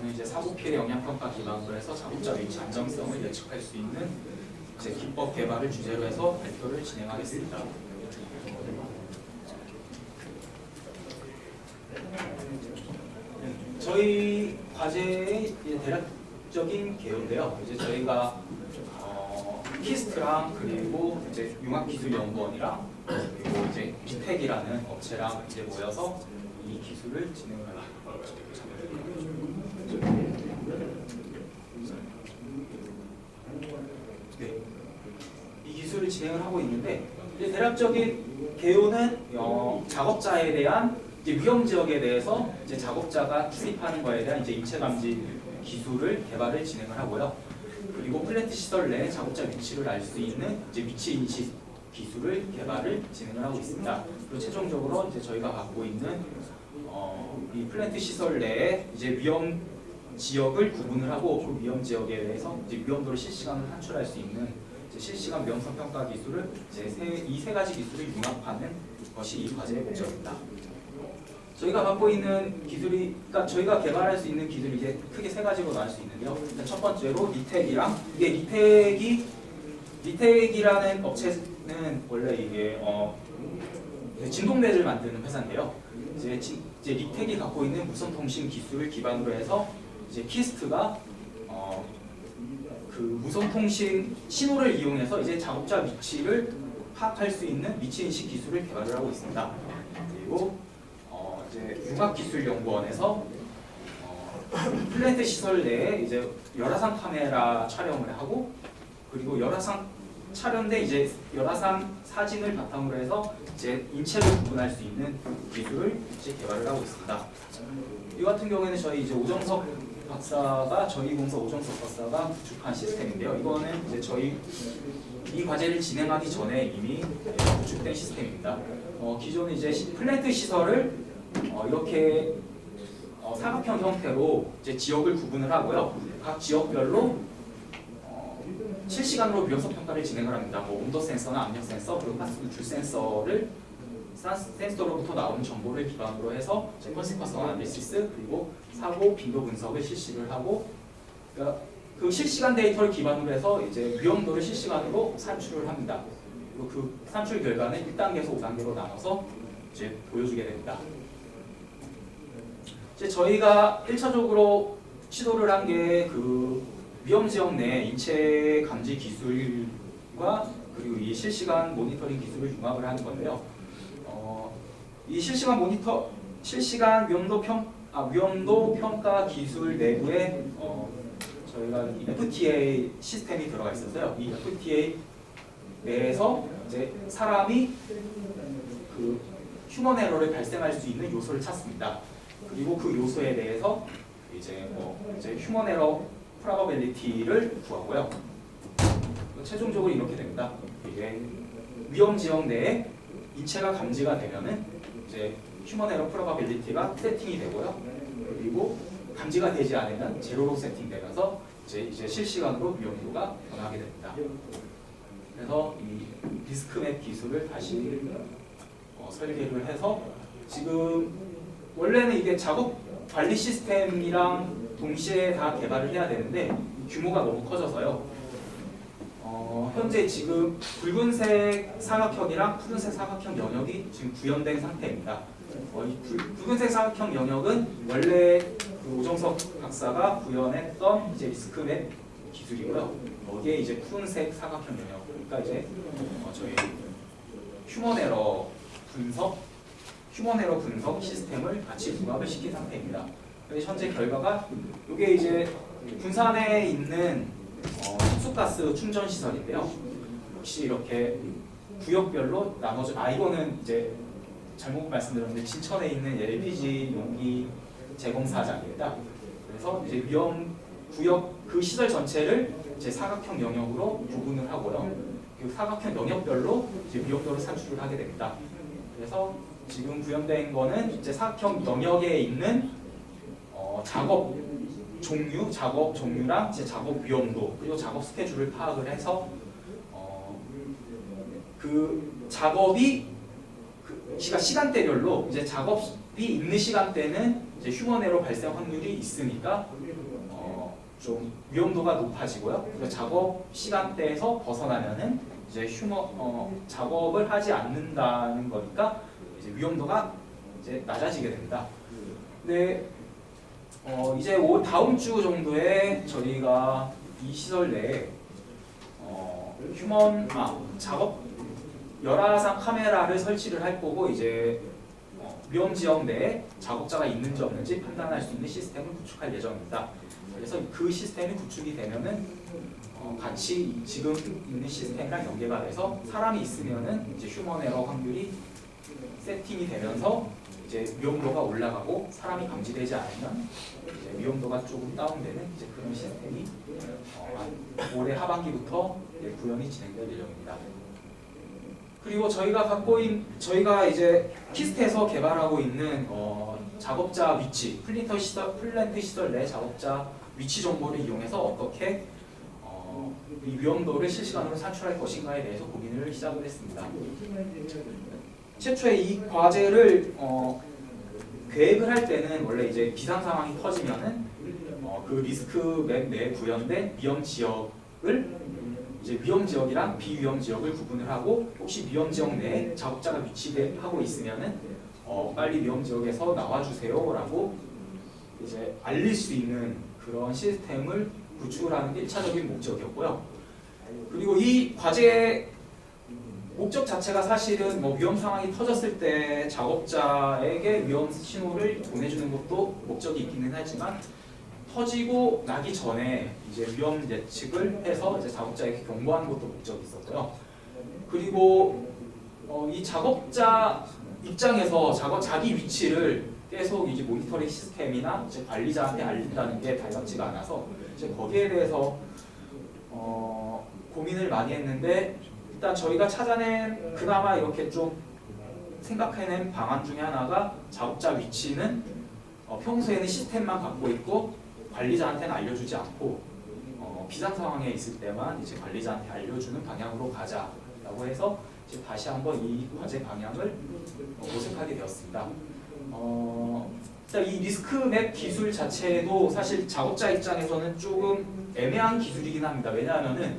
저는 이제 사고 피해 영향 평가 기반으로 해서 작업자 위치 안정성을 예측할 수 있는 이제 기법 개발을 주제로 해서 발표를 진행하겠습니다. 저희 과제의 대략적인 개요인데요. 이제 저희가 키스트랑 그리고 이제 융합기술연구원이랑 그리고 이제 기택이라는 업체랑 이제 모여서 이 기술을 진행을 합니다. 네, 이 기술을 진행을 하고 있는데 이제 대략적인 개요는 작업자에 대한 이제 위험 지역에 대해서 이제 작업자가 출입하는 거에 대한 이제 인체 감지 기술을 개발을 진행을 하고요. 그리고 플랜트 시설 내 작업자 위치를 알 수 있는 이제 위치 인식 기술을 개발을 진행을 하고 있습니다. 그리고 최종적으로 이제 저희가 갖고 있는 이 플랜트 시설 내에 이제 위험 지역을 구분을 하고 그 위험 지역에 대해서 이제 위험도를 실시간으로 산출할 수 있는 이제 실시간 위험성 평가 기술을 이제 이 세 가지 기술을 융합하는 것이 이 과제의 목적입니다. 저희가 갖고 있는 기술이, 그러니까 저희가 개발할 수 있는 기술이 이제 크게 세 가지로 나눌 수 있는데요. 일단 첫 번째로 리텍이랑 이게 리텍이라는 업체는 원래 이게 진동대를 만드는 회사인데요. 이제 리텍이 갖고 있는 무선통신 기술을 기반으로 해서 이제 키스트가 그 무선통신 신호를 이용해서 이제 작업자 위치를 파악할 수 있는 위치 인식 기술을 개발을 하고 있습니다. 그리고 융합기술연구원에서 플랜트 시설 내에 이제 열화상 카메라 촬영을 하고 그리고 열화상 촬영된 이제 열화상 사진을 바탕으로 해서 이제 인체를 구분할 수 있는 기술을 이제 개발을 하고 있습니다. 이 같은 경우에는 저희 이제 오정석 박사가 저희 공사 오정석 박사가 구축한 시스템인데요. 이거는 이제 저희 이 과제를 진행하기 전에 이미 구축된 시스템입니다. 기존 이제 플랜트 시설을 이렇게 사각형 형태로 이제 지역을 구분을 하고요. 각 지역별로 실시간으로 위험성 평가를 진행을 합니다. 뭐 온도 센서나 압력 센서 그리고 가스 누출 센서를 센서로부터 나오는 정보를 기반으로 해서 컨시퀀스 아나리시스 그리고 사고 빈도 분석을 실시를 하고 그러니까 그 실시간 데이터를 기반으로 해서 이제 위험도를 실시간으로 산출을 합니다. 그리고 그 산출 결과는 1단계에서 5단계로 나눠서 이제 보여주게 됩니다. 이제 저희가 1차적으로 시도를 한 게 그 위험 지역 내 인체 감지 기술과 그리고 이 실시간 모니터링 기술을 융합을 하는 건데요. 이 실시간 위험도 평가 기술 내부에 저희가 FTA 시스템이 들어가 있었어요. 이 FTA 내에서 이제 사람이 그 휴먼 에러를 발생할 수 있는 요소를 찾습니다. 그리고 그 요소에 대해서 이제 휴먼 에러 프로바빌리티를 구하고요. 최종적으로 이렇게 됩니다. 이게 위험 지역 내에 인체가 감지가 되면은 이제 휴먼 에러 프로바빌리티가 세팅이 되고요. 그리고 감지가 되지 않으면 제로로 세팅되면서 이제 실시간으로 위험도가 변하게 됩니다. 그래서 이 리스크맵 기술을 다시 설계를 해서 지금 원래는 이게 작업 관리 시스템이랑 동시에 다 개발을 해야 되는데 규모가 너무 커져서요. 현재 지금 붉은색 사각형이랑 푸른색 사각형 영역이 지금 구현된 상태입니다. 이 붉은색 사각형 영역은 원래 그 오정석 박사가 구현했던 이제 리스크맵 기술이고요. 여기에 이제 푸른색 사각형 영역, 그러니까 이제 저희 휴먼 에러 분석 시스템을 같이 융합을 시킨 상태입니다. 그래서 현재 결과가 이게 이제 군산에 있는 흡수가스 충전 시설인데요. 역시 이렇게 구역별로 나눠져. 이거는 이제 잘못 말씀드렸는데 진천에 있는 LPG 용기 제공사장입니다. 그래서 이제 위험 구역 그 시설 전체를 이제 사각형 영역으로 구분을 하고요. 그 사각형 영역별로 이제 위험도를 산출을 하게 됩니다. 그래서 지금 구현된 거는 이제 사각형 영역에 있는 작업 종류랑 이제 작업 위험도 그리고 작업 스케줄을 파악을 해서 그 작업이 시간대별로 이제 작업이 있는 시간대는 이제 휴먼 에러 발생 확률이 있으니까 좀 위험도가 높아지고요. 그래서 작업 시간대에서 벗어나면은 이제 작업을 하지 않는다는 거니까 이제 위험도가 이제 낮아지게 됩니다. 근데 이제 다음 주 정도에 저희가 이 시설 내에 작업 열화상 카메라를 설치를 할 거고 이제 위험 지역 내에 작업자가 있는지 없는지 판단할 수 있는 시스템을 구축할 예정입니다. 그래서 그 시스템이 구축이 되면은 같이 지금 있는 시스템이랑 연계가 돼서 사람이 있으면은 이제 휴먼 에러 확률이 세팅이 되면서 이제 위험도가 올라가고 사람이 감지되지 않으면 이제 위험도가 조금 다운되는 이제 그런 시스템이 올해 하반기부터 구현이 진행될 예정입니다. 그리고 저희가 이제 키스트에서 개발하고 있는 작업자 위치, 플랜트 시설 내 작업자 위치 정보를 이용해서 어떻게 이 위험도를 실시간으로 산출할 것인가에 대해서 고민을 시작을 했습니다. 최초에 이 과제를 계획을 할 때는 원래 이제 비상 상황이 터지면은 그 리스크 맵 내에 구현된 위험 지역을 이제 위험 지역이랑 비위험 지역을 구분을 하고 혹시 위험 지역 내에 작업자가 위치하고 있으면은 빨리 위험 지역에서 나와주세요라고 이제 알릴 수 있는 그런 시스템을 구축을 하는 게 1차적인 목적이었고요. 그리고 이 과제의 목적 자체가 사실은 위험 상황이 터졌을 때 작업자에게 위험 신호를 보내주는 것도 목적이 있기는 하지만 터지고 나기 전에 이제 위험 예측을 해서 이제 작업자에게 경고하는 것도 목적이 있었고요. 그리고 이 작업자 입장에서 자기 위치를 계속 이제 모니터링 시스템이나 이제 관리자한테 알린다는 게 달갑지가 않아서 이제 거기에 대해서 고민을 많이 했는데 일단 저희가 찾아낸 그나마 이렇게 좀 생각해낸 방안 중에 하나가 작업자 위치는 평소에는 시스템만 갖고 있고 관리자한테는 알려주지 않고 비상 상황에 있을 때만 이제 관리자한테 알려주는 방향으로 가자라고 해서 이제 다시 한번 이 과제 방향을 모색하게 되었습니다. 일단 이 리스크맵 기술 자체도 사실 작업자 입장에서는 조금 애매한 기술이긴 합니다. 왜냐하면은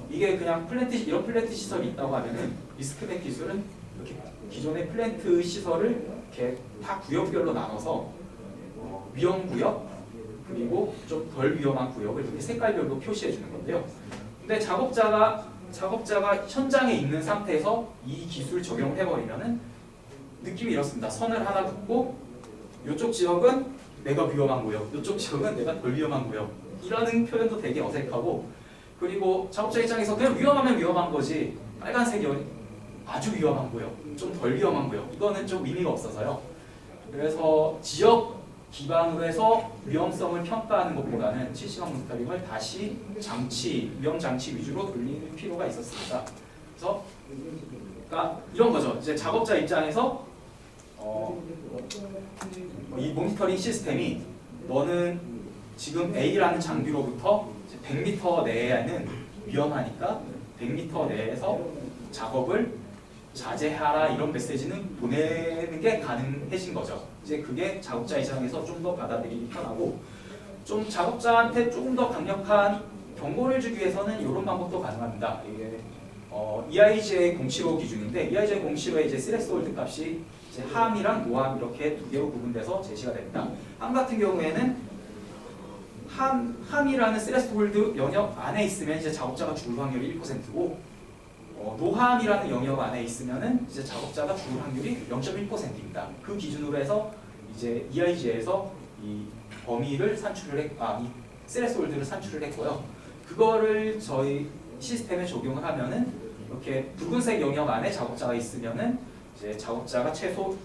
이게 그냥 이런 플랜트 시설이 있다고 하면은 리스크맵 기술은 이렇게 기존의 플랜트 시설을 이렇게 다 구역별로 나눠서 위험 구역 그리고 좀 덜 위험한 구역을 이렇게 색깔별로 표시해 주는 건데요. 근데 작업자가 현장에 있는 상태에서 이 기술 적용을 해버리면은 느낌이 이렇습니다. 선을 하나 긋고 이쪽 지역은 내가 위험한 구역, 이쪽 지역은 내가 덜 위험한 구역 이라는 표현도 되게 어색하고 그리고 작업자 입장에서 그냥 위험하면 위험한 거지 빨간색이 아주 위험한 구역, 좀 덜 위험한 구역 이거는 좀 의미가 없어서요. 그래서 지역 기반으로 해서 위험성을 평가하는 것보다는 실시간 모니터링을 다시 위험 장치 위주로 돌리는 필요가 있었습니다. 그래서 그러니까 이런 거죠. 이제 작업자 입장에서 이 모니터링 시스템이 너는 지금 A라는 장비로부터 100m 내에는 위험하니까 100m 내에서 작업을 자제하라 이런 메시지는 보내는 게 가능해진 거죠. 이제 그게 작업자 입장에서 좀 더 받아들이기 편하고 좀 작업자한테 조금 더 강력한 경고를 주기 위해서는 이런 방법도 가능합니다. 이게 EIGA 075 기준인데 EIGA 075의 이제 스레스홀드 값이 이제 함이랑 노함 이렇게 두 개로 구분돼서 제시가 됩니다. 함 같은 경우에는 함이라는 스레스홀드 영역 안에 있으면 이제 작업자가 죽을 확률이 1%고 노함이라는 영역 안에 있으면은 이제 작업자가 죽을 확률이 0.1%입니다. 그 기준으로 해서 이제 EIG에서 이 범위를 이 스레스홀드를 산출을 했고요. 그거를 저희 시스템에 적용을 하면은 이렇게 붉은색 영역 안에 작업자가 있으면은 이제 작업자가 최소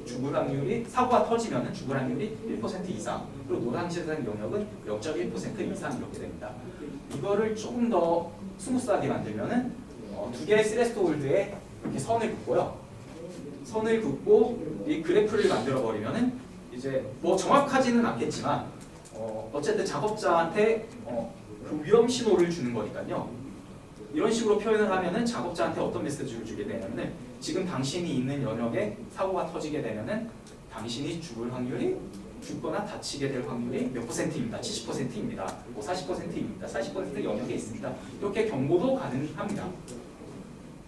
죽을 확률이 사고가 터지면은 죽을 확률이 1% 이상 그리고 노란색 영역은 0.1% 이상 이렇게 됩니다. 이거를 조금 더 스무스하게 만들면은 두 개의 스레스홀드에 이렇게 선을 긋고요. 선을 긋고 이 그래프를 만들어 버리면은 이제 정확하지는 않겠지만 어쨌든 작업자한테 그 위험 신호를 주는 거니까요. 이런 식으로 표현을 하면은 작업자한테 어떤 메시지를 주게 되냐면은 지금 당신이 있는 영역에 사고가 터지게 되면은 당신이 죽을 확률이 죽거나 다치게 될 확률이 몇 %입니다. 70%입니다. 그리고 40%입니다. 40% 영역에 있습니다. 이렇게 경고도 가능합니다.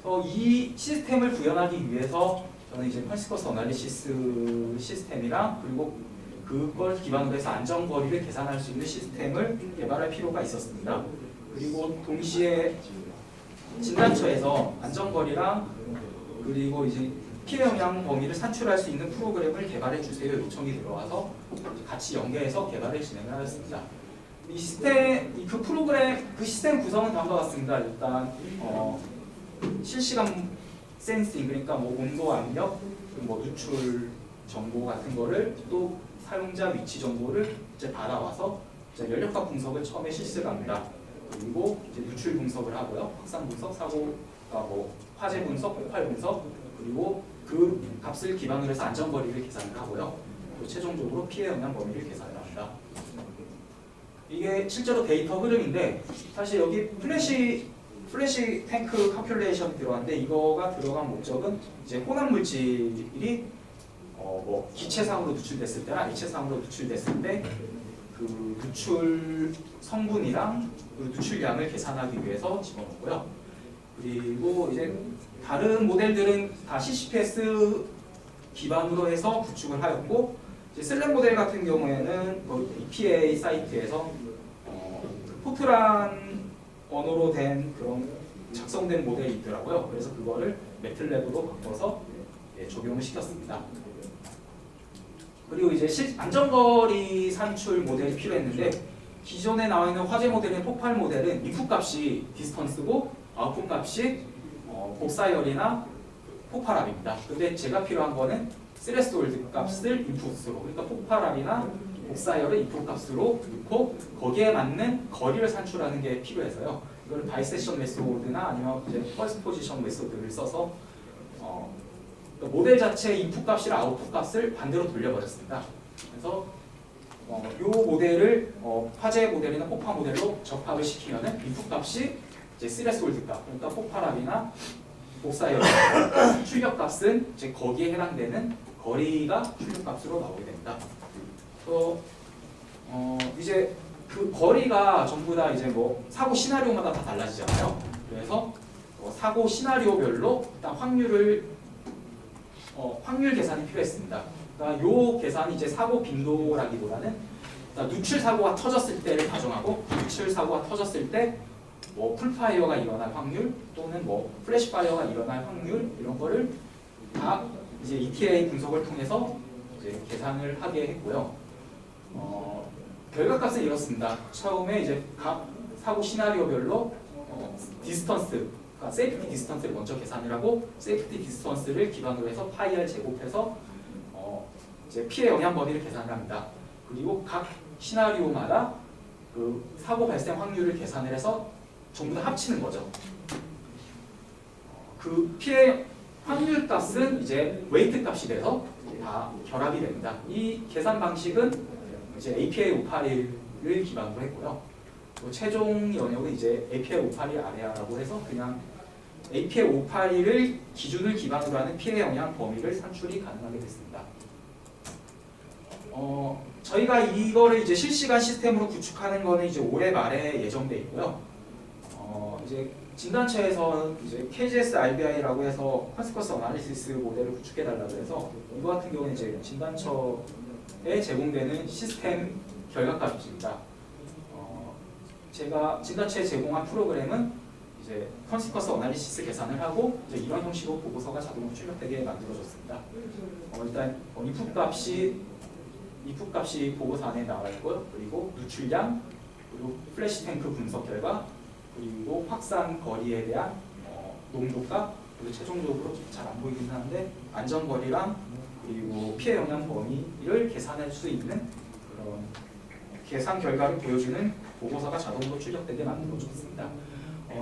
그래서 이 시스템을 구현하기 위해서 저는 이제 컨시퀀스 어널리시스 시스템이랑 그리고 그걸 기반으로 해서 안전거리를 계산할 수 있는 시스템을 개발할 필요가 있었습니다. 그리고 동시에 진단처에서 안전거리랑 그리고 이제 피해 영향 범위를 산출할 수 있는 프로그램을 개발해 주세요 요청이 들어와서 같이 연계해서 개발을 진행을 하였습니다. 이 시스템, 그 프로그램, 그 시스템 구성은 다음과 같습니다. 일단 실시간 센싱, 그러니까 뭐 온도, 압력, 뭐 누출 정보 같은 거를 또 사용자 위치 정보를 이제 받아와서 이제 연력학 분석을 처음에 실시를 합니다. 그리고 이제 누출 분석을 하고요, 확산 분석, 사고가 뭐 화재 분석, 폭발 분석, 그리고 그 값을 기반으로 해서 안전거리를 계산을 하고요. 또 최종적으로 피해 영향 범위를 계산을 합니다. 이게 실제로 데이터 흐름인데 사실 여기 플래시 탱크 캘큘레이션이 들어갔는데 이거가 들어간 목적은 이제 혼합 물질이 뭐 기체상으로 누출됐을 때나 액체상으로 누출됐을 때 그 누출 성분이랑 그 누출량을 계산하기 위해서 집어넣고요. 그리고 이제 다른 모델들은 다 CCPS 기반으로 해서 구축을 하였고, 이제 슬랩 모델 같은 경우에는 EPA 사이트에서 포트란 언어로 된 그런 작성된 모델이 있더라고요. 그래서 그거를 매틀랩으로 바꿔서 적용을 시켰습니다. 그리고 이제 안전거리 산출 모델이 필요했는데 기존에 나와 있는 화재 모델인 폭발 모델은 인풋 값이 디스턴스고 아웃풋 값이 복사열이나 폭발압입니다. 근데 제가 필요한 거는 스레스홀드 값을 인풋으로, 그러니까 폭발압이나 복사열을 인풋 값으로 넣고 거기에 맞는 거리를 산출하는 게 필요해서요. 이걸 바이세션 메소드나 아니면 이제 퍼스트 포지션 메소드를 써서 모델 자체의 인풋 값이랑 아웃풋 값을 반대로 돌려버렸습니다. 그래서 이 모델을 화재 모델이나 폭발 모델로 접합을 시키면은 인풋 값이 이제 스레스홀드 값, 그러니까 폭발압이나 복사열 출력 값은 이제 거기에 해당되는 거리가 출력 값으로 나오게 됩니다. 이제 그 거리가 전부 다 이제 뭐 사고 시나리오마다 다 달라지잖아요. 그래서 사고 시나리오별로 일단 확률 계산이 필요했습니다. 그러니까 요 계산이 이제 사고 빈도라기보다는 누출 사고가 터졌을 때를 가정하고, 누출 사고가 터졌을 때 뭐 풀파이어가 일어날 확률 또는 뭐 플래시 파이어가 일어날 확률 이런 거를 다 이제 ETA 분석을 통해서 이제 계산을 하게 했고요. 결과값은 이렇습니다. 처음에 이제 각 사고 시나리오별로 디스턴스, 그러니까 세이프티 디스턴스를 먼저 계산을 하고, 세이프티 디스턴스를 기반으로 해서 파이를 제곱해서 이제 피해 영향 범위를 계산을 합니다. 그리고 각 시나리오마다 그 사고 발생 확률을 계산을 해서 전부 다 합치는 거죠. 그 피해 확률 값은 이제 웨이트 값이 돼서 다 결합이 됩니다. 이 계산 방식은 이제 APA 581을 기반으로 했고요. 또 최종 영역은 이제 APA 581 아레아라고 해서 그냥 APA 581을 기준을 기반으로 하는 피해 영향 범위를 산출이 가능하게 됐습니다. 저희가 이거를 이제 실시간 시스템으로 구축하는 거는 이제 올해 말에 예정돼 있고요. 이제 진단처에서 이제 KGS RBI라고 해서 컨시퀀스 어널리시스 모델을 구축해 달라고 해서 이거 같은 경우는 이제 진단처에 제공되는 시스템 결과값입니다. 제가 진단처에 제공한 프로그램은 이제 컨시퀀스 어널리시스 계산을 하고 이제 이런 형식으로 보고서가 자동으로 출력되게 만들어졌습니다. 일단 인풋 값이 보고서 안에 나와 있고요. 그리고 누출량, 그리고 플래시 탱크 분석 결과, 그리고 확산 거리에 대한 농도값, 그리고 최종적으로 잘 안 보이긴 하는데 안전거리랑 그리고 피해 영향 범위를 계산할 수 있는 그런 계산 결과를 보여주는 보고서가 자동으로 출력되게 만들어졌습니다.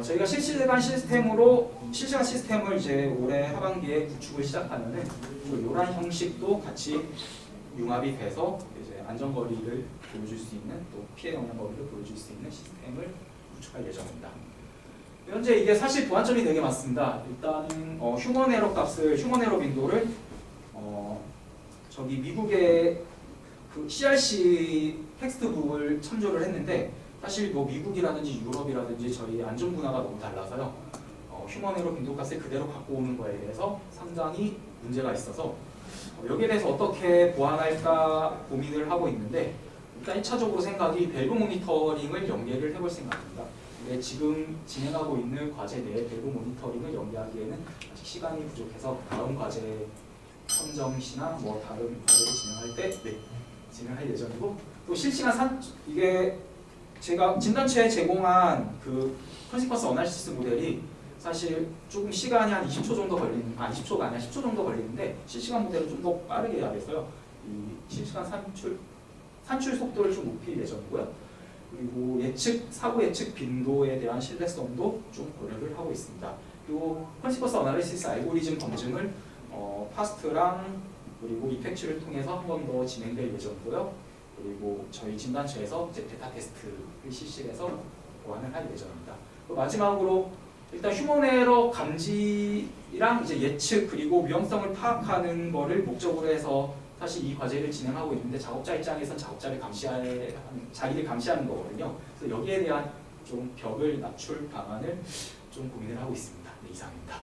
저희가 실시간 시스템을 이제 올해 하반기에 구축을 시작하면은 이런 형식도 같이 융합이 돼서 이제 안전거리를 보여줄 수 있는, 또 피해 영향 범위를 보여줄 수 있는 시스템을 구축할 예정입니다. 현재 이게 사실 보완점이 되게 많습니다. 일단은 휴먼 에러 빈도를 저기 미국의 그 CRC 텍스트북을 참조를 했는데 사실 뭐 미국이라든지 유럽이라든지 저희 안전 문화가 너무 달라서요. 휴먼 에러 빈도값을 그대로 갖고 오는 거에 대해서 상당히 문제가 있어서 여기에 대해서 어떻게 보완할까 고민을 하고 있는데 일단 1차적으로 생각이 밸브 모니터링을 연계를 해볼 생각입니다. 근데 지금 진행하고 있는 과제 내에 밸브 모니터링을 연계하기에는 아직 시간이 부족해서 다음 과제 선정 시나 뭐 다른 과제를 진행할 때 진행할 예정이고 또 실시간 이게 제가 진단체에 제공한 그 컨시퀀스 어널리시스 모델이 사실 조금 시간이 한 20초 정도 걸리는 20초가 아니라 10초 정도 걸리는데 실시간 모델은 좀 더 빠르게 해야 돼서요. 이 실시간 산출 속도를 좀 높일 예정이고요. 그리고 사고 예측 빈도에 대한 신뢰성도 좀 고려를 하고 있습니다. 그리고 컨시퀀스 어널리시스 알고리즘 검증을 파스트랑 그리고 이펙츄를 통해서 한 번 더 진행될 예정이고요. 그리고 저희 진단체에서 이제 베타 테스트를 실시해서 보완을 할 예정입니다. 마지막으로 일단 휴먼 에러 감지랑 이제 예측 그리고 위험성을 파악하는 거를 목적으로 해서 사실 이 과제를 진행하고 있는데 작업자 입장에선 자기를 감시하는 거거든요. 그래서 여기에 대한 좀 벽을 낮출 방안을 좀 고민을 하고 있습니다. 네, 이상입니다.